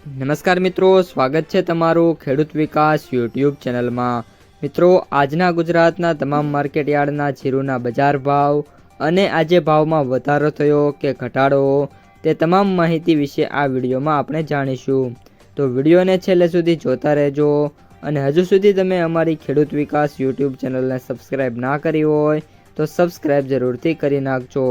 નમસ્કાર મિત્રો, સ્વાગત છે તમારું ખેડૂત વિકાસ યુટ્યુબ ચેનલમાં। મિત્રો, આજના ગુજરાતના તમામ માર્કેટયાર્ડના જીરુના બજાર ભાવ અને આજે ભાવમાં વધારો થયો કે ઘટાડો તે તમામ માહિતી વિશે આ વિડીયોમાં આપણે જાણીશું। તો વિડીયોને છેલ્લે સુધી જોતા રહેજો અને હજુ સુધી તમે અમારી ખેડૂત વિકાસ યુટ્યુબ ચેનલને સબસ્ક્રાઈબ ના કરી હોય તો સબસ્ક્રાઈબ જરૂરથી કરી નાખજો।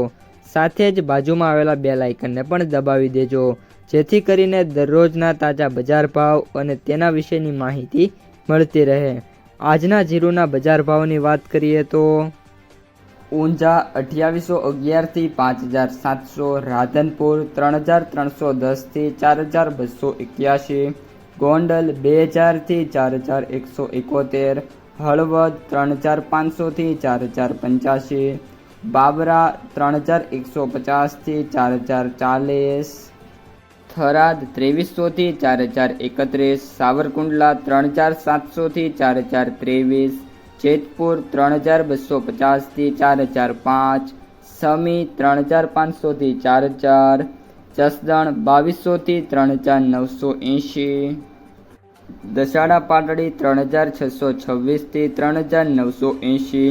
સાથે જ બાજુમાં આવેલા બેલ આઇકનને પણ દબાવી દેજો, જેથી કરીને દરરોજના તાજા બજાર ભાવ અને તેના વિશેની માહિતી મળતી રહે। આજના જીરુના બજાર ભાવની વાત કરીએ તો ઊંઝા 2811 થી 5700, રાધનપુર 3310 થી 4281, ગોંડલ 2000 થી 4171, હળવદ 3500 થી 4085, બાબરા 3150 થી 4040, થરાદ 2300 થી 4031, સાવરકુંડલા 3700 થી 4023, જેતપુર 3250 થી 4005, સમી 3500 થી 4004, જસદણ 2200 થી 3980, દસાડા પાટડી 3626 થી 3980,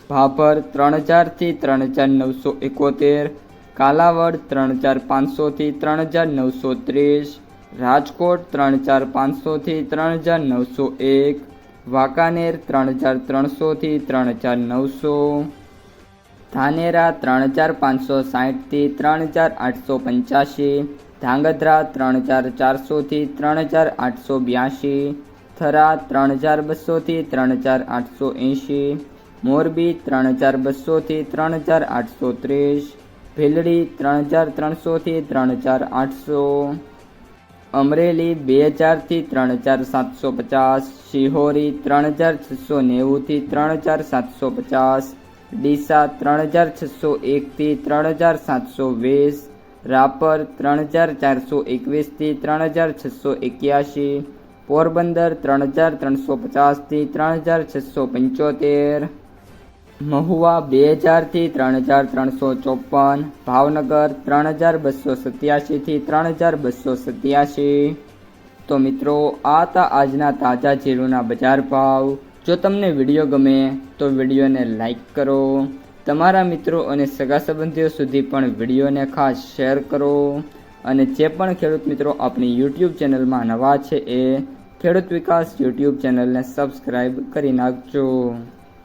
ભાભર 3000 થી 3971, કાલાવડ 3500 થી 3930, રાજકોટ 3500 થી 3901, વાંકાનેર 3300 થી 3900, ધાનેરા 3560 થી 3885, ધાંગધ્રા 3400 થી 3882, થરા 3200 થી 3880, મોરબી 3200 થી 3830, ભીલડી 3300 થી 3800, અમરેલી 2000 થી 3750, શિહોરી 3690 થી 3750, ડીસા 3601 થી 3720, રાપર 3421 થી 3681, પોરબંદર 3350 થી 3675, મહુવા 2000 થી 3354, ભાવનગર 3287 થી 3287। તો મિત્રો, આ હતા આજના તાજા જીરુના બજાર ભાવ। જો તમને વિડીયો ગમે તો વિડીયોને લાઈક કરો, તમારા મિત્રો અને સગા સંબંધીઓ સુધી પણ વિડીયોને ખાસ શેર કરો અને જે પણ ખેડૂત મિત્રો આપણી યુટ્યુબ ચેનલમાં નવા છે એ ખેડૂત વિકાસ યુટ્યુબ ચેનલને સબસ્ક્રાઈબ કરી નાખજો।